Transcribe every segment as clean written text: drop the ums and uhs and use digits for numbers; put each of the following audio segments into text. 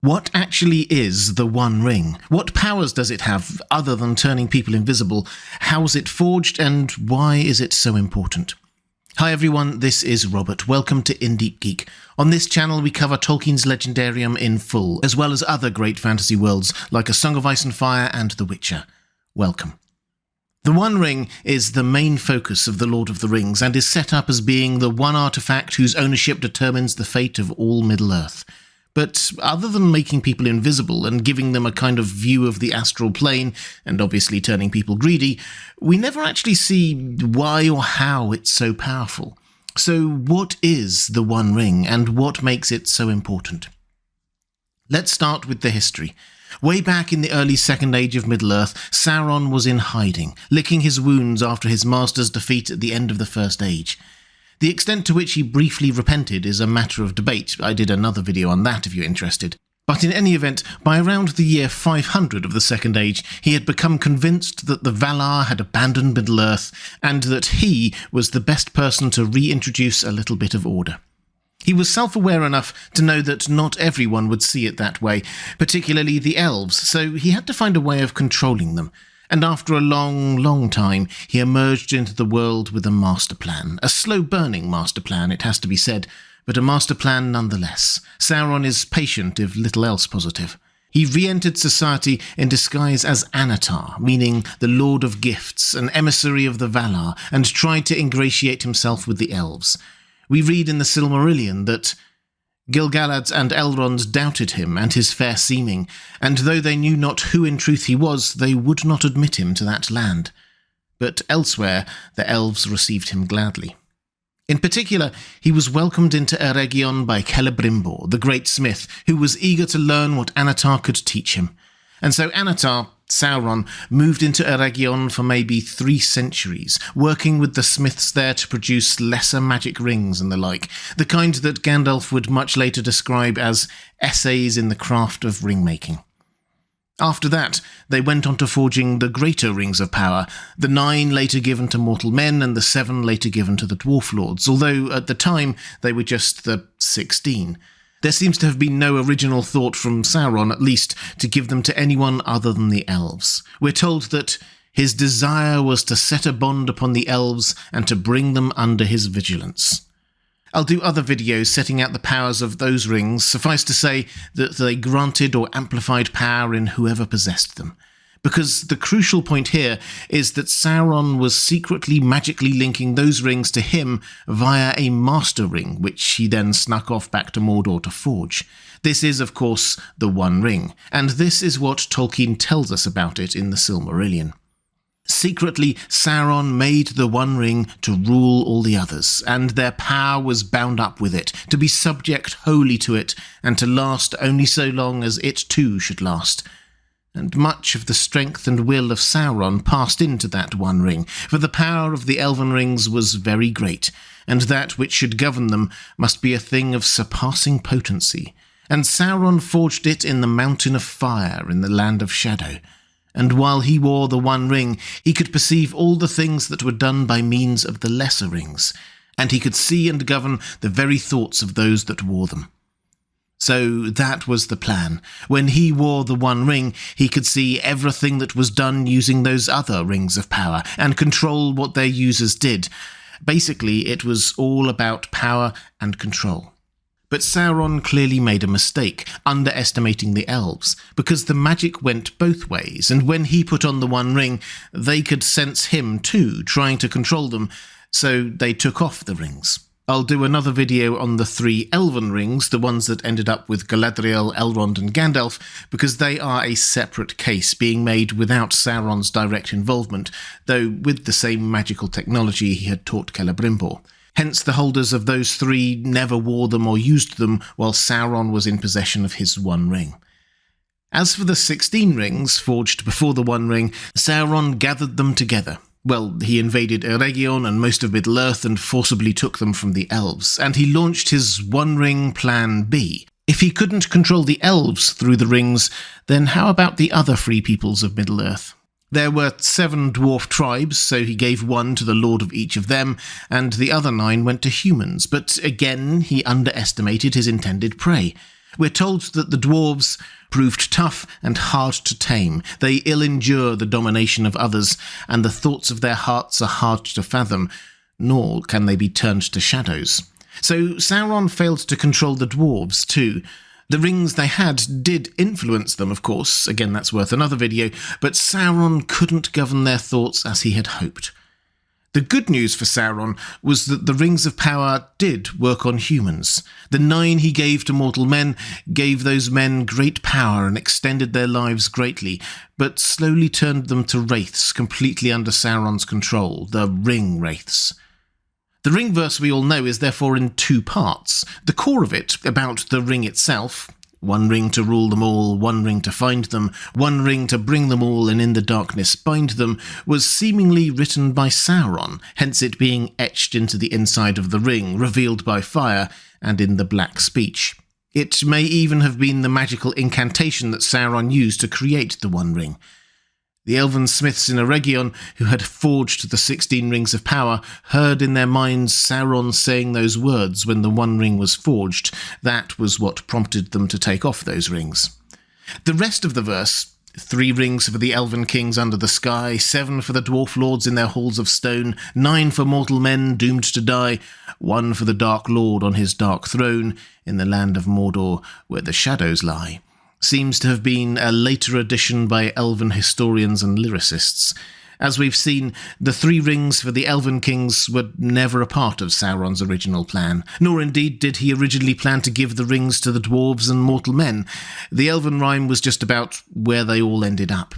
What actually is the One Ring? What powers does it have other than turning people invisible? How is it forged, and why is it so important? Hi everyone, this is Robert. Welcome to Deep Geek. On this channel we cover Tolkien's Legendarium in full, as well as other great fantasy worlds like A Song of Ice and Fire and The Witcher. Welcome. The One Ring is the main focus of The Lord of the Rings and is set up as being the one artifact whose ownership determines the fate of all Middle-earth. But other than making people invisible and giving them a kind of view of the astral plane, and obviously turning people greedy, we never actually see why or how it's so powerful. So what is the One Ring, and what makes it so important? Let's start with the history. Way back in the early Second Age of Middle-earth, Sauron was in hiding, licking his wounds after his master's defeat at the end of the First Age. The extent to which he briefly repented is a matter of debate. I did another video on that if you're interested. But in any event, by around the year 500 of the Second Age, he had become convinced that the Valar had abandoned Middle-earth, and that he was the best person to reintroduce a little bit of order. He was self-aware enough to know that not everyone would see it that way, particularly the elves, so he had to find a way of controlling them. And after a long time, he emerged into the world with a master plan. A slow-burning master plan, it has to be said, but a master plan nonetheless. Sauron is patient, if little else positive. He re-entered society in disguise as Anatar, meaning the Lord of Gifts, an emissary of the Valar, and tried to ingratiate himself with the elves. We read in the Silmarillion that Gil-galads and Elrond doubted him and his fair seeming, and though they knew not who in truth he was, they would not admit him to that land. But elsewhere, the elves received him gladly. In particular, he was welcomed into Eregion by Celebrimbor, the great smith, who was eager to learn what Anatar could teach him. And so Anatar, Sauron, moved into Eregion for maybe 3 centuries, working with the smiths there to produce lesser magic rings and the like, the kind that Gandalf would much later describe as essays in the craft of ring-making. After that, they went on to forging the greater rings of power, the 9 later given to mortal men and the 7 later given to the dwarf lords, although at the time they were just the 16. There seems to have been no original thought from Sauron, at least, to give them to anyone other than the elves. We're told that his desire was to set a bond upon the elves and to bring them under his vigilance. I'll do other videos setting out the powers of those rings. Suffice to say that they granted or amplified power in whoever possessed them. Because the crucial point here is that Sauron was secretly magically linking those rings to him via a master ring, which he then snuck off back to Mordor to forge. This is, of course, the One Ring, and this is what Tolkien tells us about it in the Silmarillion. Secretly, Sauron made the One Ring to rule all the others, and their power was bound up with it, to be subject wholly to it, and to last only so long as it too should last. And much of the strength and will of Sauron passed into that One Ring, for the power of the Elven Rings was very great, and that which should govern them must be a thing of surpassing potency. And Sauron forged it in the Mountain of Fire in the Land of Shadow. And while he wore the One Ring, he could perceive all the things that were done by means of the lesser rings, and he could see and govern the very thoughts of those that wore them. So that was the plan. When he wore the One Ring, he could see everything that was done using those other rings of power, and control what their users did. Basically, it was all about power and control. But Sauron clearly made a mistake, underestimating the elves, because the magic went both ways, and when he put on the One Ring, they could sense him too, trying to control them, so they took off the rings. I'll do another video on the 3 Elven rings, the ones that ended up with Galadriel, Elrond and Gandalf, because they are a separate case, being made without Sauron's direct involvement, though with the same magical technology he had taught Celebrimbor. Hence the holders of those 3 never wore them or used them while Sauron was in possession of his One Ring. As for the 16 rings, forged before the One Ring, Sauron gathered them together. Well, he invaded Eregion and most of Middle-earth and forcibly took them from the elves, and he launched his One Ring Plan B. If he couldn't control the elves through the rings, then how about the other free peoples of Middle-earth? There were 7 dwarf tribes, so he gave 1 to the lord of each of them, and the other 9 went to humans, but again he underestimated his intended prey. We're told that the dwarves proved tough and hard to tame. They ill-endure the domination of others, and the thoughts of their hearts are hard to fathom, nor can they be turned to shadows. So Sauron failed to control the dwarves too. The rings they had did influence them, of course, again that's worth another video, but Sauron couldn't govern their thoughts as he had hoped. The good news for Sauron was that the rings of power did work on humans. The 9 he gave to mortal men gave those men great power and extended their lives greatly, but slowly turned them to wraiths completely under Sauron's control, the ring wraiths. The ring verse we all know is therefore in 2 parts. The core of it, about the ring itself, 1 ring to rule them all, 1 ring to find them, 1 ring to bring them all and in the darkness bind them, was seemingly written by Sauron, hence it being etched into the inside of the ring, revealed by fire, and in the Black Speech. It may even have been the magical incantation that Sauron used to create the 1 ring. The elven smiths in Eregion, who had forged the 16 rings of power, heard in their minds Sauron saying those words when the 1 ring was forged. That was what prompted them to take off those rings. The rest of the verse, 3 rings for the elven kings under the sky, 7 for the dwarf lords in their halls of stone, 9 for mortal men doomed to die, 1 for the dark lord on his dark throne in the land of Mordor where the shadows lie, seems to have been a later addition by elven historians and lyricists. As we've seen, the 3 rings for the elven kings were never a part of Sauron's original plan, nor indeed did he originally plan to give the rings to the dwarves and mortal men. The elven rhyme was just about where they all ended up.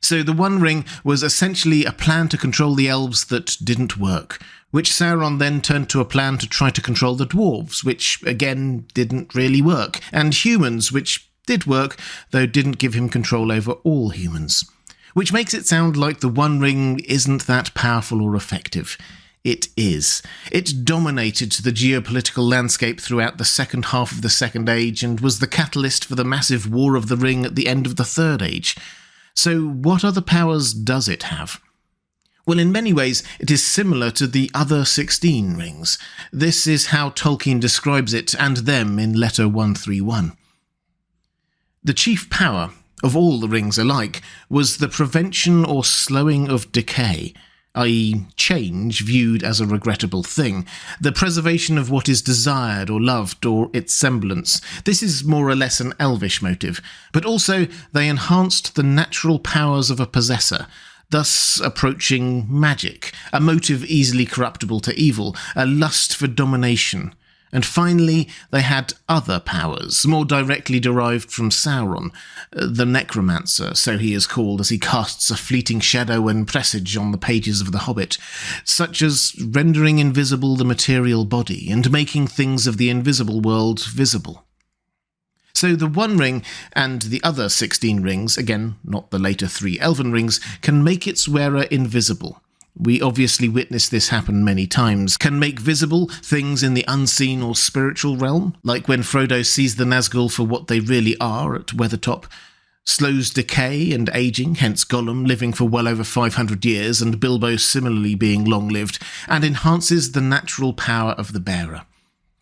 So the 1 ring was essentially a plan to control the elves that didn't work, which Sauron then turned to a plan to try to control the dwarves, which again didn't really work, and humans, which did work, though didn't give him control over all humans. Which makes it sound like the 1 ring isn't that powerful or effective. It is. It dominated the geopolitical landscape throughout the second half of the Second Age and was the catalyst for the massive War of the Ring at the end of the Third Age. So what other powers does it have? Well, in many ways, it is similar to the other 16 rings. This is how Tolkien describes it and them in Letter 131. The chief power of all the rings alike was the prevention or slowing of decay, i.e. change viewed as a regrettable thing, the preservation of what is desired or loved or its semblance. This is more or less an elvish motive, but also they enhanced the natural powers of a possessor, thus approaching magic, a motive easily corruptible to evil, a lust for domination. And finally, they had other powers, more directly derived from Sauron, the necromancer, so he is called as he casts a fleeting shadow and presage on the pages of The Hobbit, such as rendering invisible the material body and making things of the invisible world visible. So the 1 ring and the other 16 rings, again, not the later 3 elven rings, can make its wearer invisible. We obviously witness this happen many times, can make visible things in the unseen or spiritual realm, like when Frodo sees the Nazgul for what they really are at Weathertop, slows decay and aging, hence Gollum living for well over 500 years and Bilbo similarly being long-lived, and enhances the natural power of the bearer.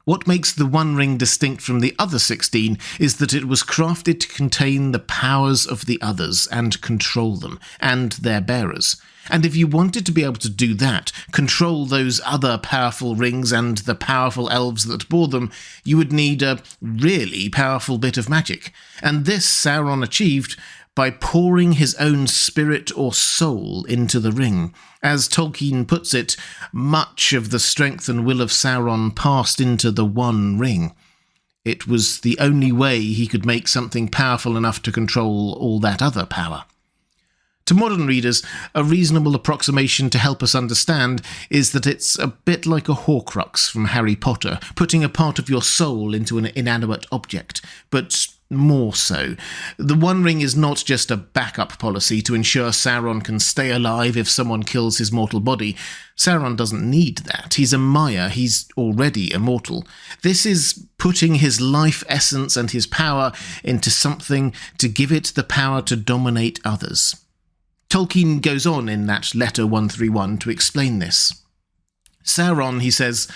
What makes the 1 ring distinct from the other 16 is that it was crafted to contain the powers of the others and control them, and their bearers. And if you wanted to be able to do that, control those other powerful rings and the powerful elves that bore them, you would need a really powerful bit of magic. And this Sauron achieved by pouring his own spirit or soul into the ring. As Tolkien puts it, much of the strength and will of Sauron passed into the 1 ring. It was the only way he could make something powerful enough to control all that other power. To modern readers, a reasonable approximation to help us understand is that it's a bit like a Horcrux from Harry Potter, putting a part of your soul into an inanimate object, but more so. The 1 ring is not just a backup policy to ensure Sauron can stay alive if someone kills his mortal body. Sauron doesn't need that. He's a Maiar. He's already immortal. This is putting his life essence and his power into something to give it the power to dominate others. Tolkien goes on in that Letter 131 to explain this. Sauron, he says,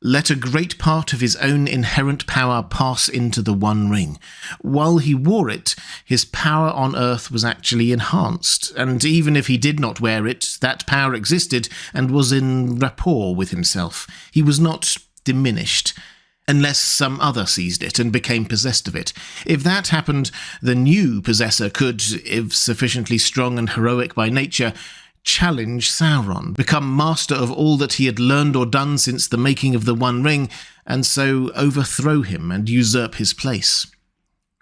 let a great part of his own inherent power pass into the One Ring. While he wore it, his power on Earth was actually enhanced, and even if he did not wear it, that power existed and was in rapport with himself. He was not diminished, unless some other seized it and became possessed of it. If that happened, the new possessor could, if sufficiently strong and heroic by nature, challenge Sauron, become master of all that he had learned or done since the making of the One Ring, and so overthrow him and usurp his place.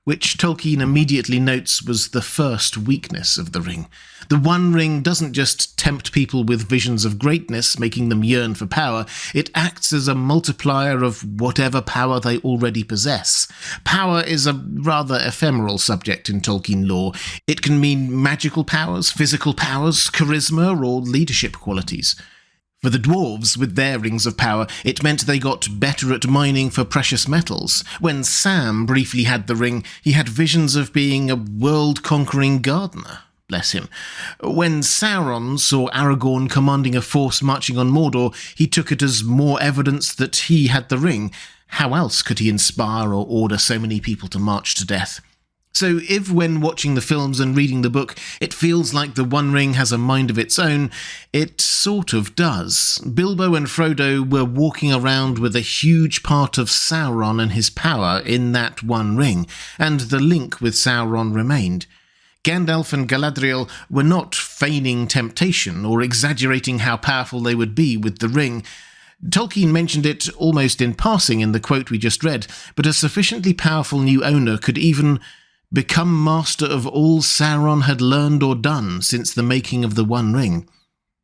Which Tolkien immediately notes was the first weakness of the ring. The One Ring doesn't just tempt people with visions of greatness, making them yearn for power. It acts as a multiplier of whatever power they already possess. Power is a rather ephemeral subject in Tolkien lore. It can mean magical powers, physical powers, charisma, or leadership qualities. For the dwarves, with their rings of power, it meant they got better at mining for precious metals. When Sam briefly had the ring, he had visions of being a world-conquering gardener. Bless him. When Sauron saw Aragorn commanding a force marching on Mordor, he took it as more evidence that he had the ring. How else could he inspire or order so many people to march to death? So if, when watching the films and reading the book, it feels like the One Ring has a mind of its own, it sort of does. Bilbo and Frodo were walking around with a huge part of Sauron and his power in that One Ring, and the link with Sauron remained. Gandalf and Galadriel were not feigning temptation or exaggerating how powerful they would be with the ring. Tolkien mentioned it almost in passing in the quote we just read, but a sufficiently powerful new owner could even become master of all Sauron had learned or done since the making of the One Ring.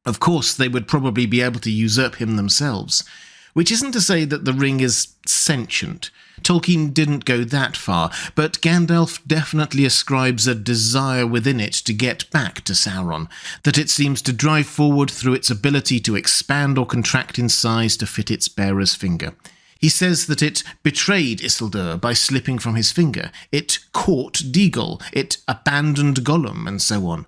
Of course, they would probably be able to usurp him themselves, which isn't to say that the ring is sentient. Tolkien didn't go that far, but Gandalf definitely ascribes a desire within it to get back to Sauron, that it seems to drive forward through its ability to expand or contract in size to fit its bearer's finger. He says that it betrayed Isildur by slipping from his finger, it caught Deagol, it abandoned Gollum, and so on.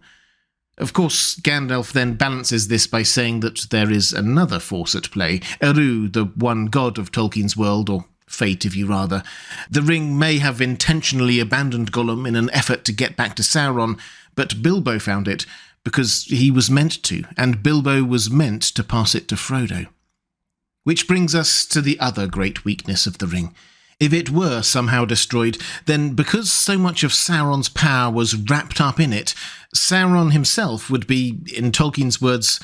Of course, Gandalf then balances this by saying that there is another force at play, Eru, the one god of Tolkien's world, or fate if you rather. The ring may have intentionally abandoned Gollum in an effort to get back to Sauron, but Bilbo found it because he was meant to, and Bilbo was meant to pass it to Frodo. Which brings us to the other great weakness of the ring. If it were somehow destroyed, then because so much of Sauron's power was wrapped up in it, Sauron himself would be, in Tolkien's words,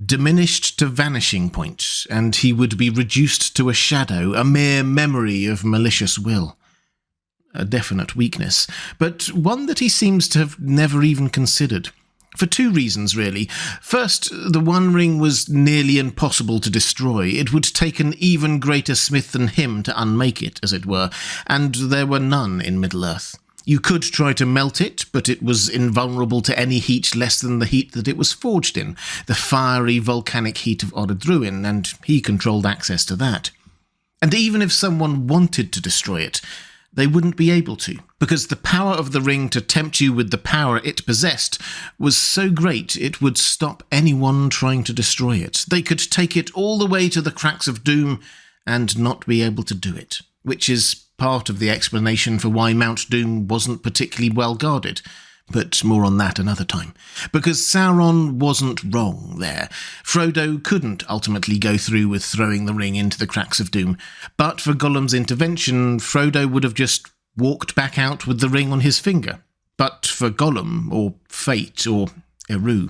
diminished to vanishing point, and he would be reduced to a shadow, a mere memory of malicious will. A definite weakness, but one that he seems to have never even considered. For two reasons, really. First, the One Ring was nearly impossible to destroy. It would take an even greater smith than him to unmake it, as it were, and there were none in Middle-earth. You could try to melt it, but it was invulnerable to any heat less than the heat that it was forged in, the fiery volcanic heat of Orodruin, and he controlled access to that. And even if someone wanted to destroy it, they wouldn't be able to, because the power of the ring to tempt you with the power it possessed was so great it would stop anyone trying to destroy it. They could take it all the way to the cracks of doom and not be able to do it, which is part of the explanation for why Mount Doom wasn't particularly well guarded. But more on that another time. Because Sauron wasn't wrong there. Frodo couldn't ultimately go through with throwing the ring into the cracks of doom. But for Gollum's intervention, Frodo would have just walked back out with the ring on his finger. But for Gollum, or fate, or Eru.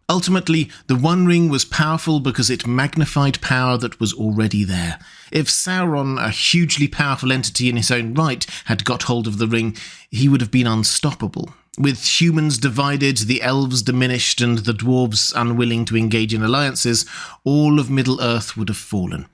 Ultimately, the One Ring was powerful because it magnified power that was already there. If Sauron, a hugely powerful entity in his own right, had got hold of the ring, he would have been unstoppable. With humans divided, the elves diminished, and the dwarves unwilling to engage in alliances, all of Middle-earth would have fallen.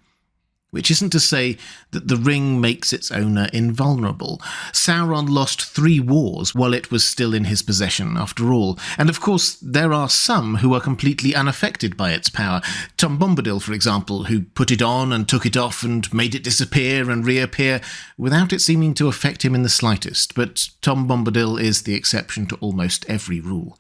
Which isn't to say that the ring makes its owner invulnerable. Sauron lost 3 wars while it was still in his possession, after all, and of course there are some who are completely unaffected by its power. Tom Bombadil, for example, who put it on and took it off and made it disappear and reappear without it seeming to affect him in the slightest, but Tom Bombadil is the exception to almost every rule.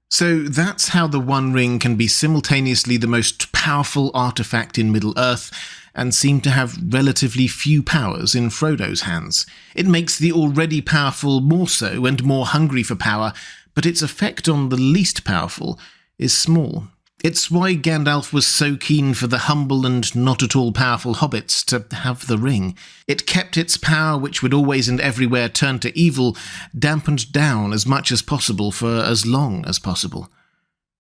So that's how the One Ring can be simultaneously the most powerful artifact in Middle-earth and seemed to have relatively few powers in Frodo's hands. It makes the already powerful more so and more hungry for power, but its effect on the least powerful is small. It's why Gandalf was so keen for the humble and not at all powerful hobbits to have the ring. It kept its power, which would always and everywhere turn to evil, dampened down as much as possible for as long as possible.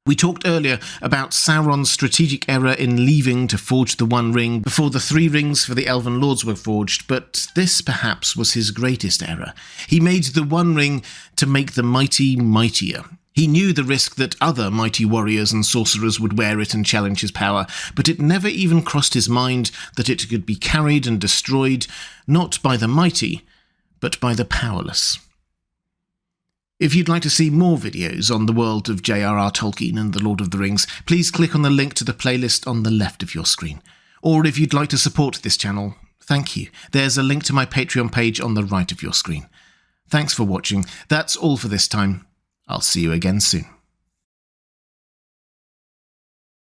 We talked earlier about Sauron's strategic error in leaving to forge the One Ring before the 3 rings for the Elven Lords were forged, but this perhaps was his greatest error. He made the One Ring to make the mighty mightier. He knew the risk that other mighty warriors and sorcerers would wear it and challenge his power, but it never even crossed his mind that it could be carried and destroyed, not by the mighty, but by the powerless. If you'd like to see more videos on the world of J.R.R. Tolkien and the Lord of the Rings, please click on the link to the playlist on the left of your screen. Or if you'd like to support this channel, thank you. There's a link to my Patreon page on the right of your screen. Thanks for watching. That's all for this time. I'll see you again soon.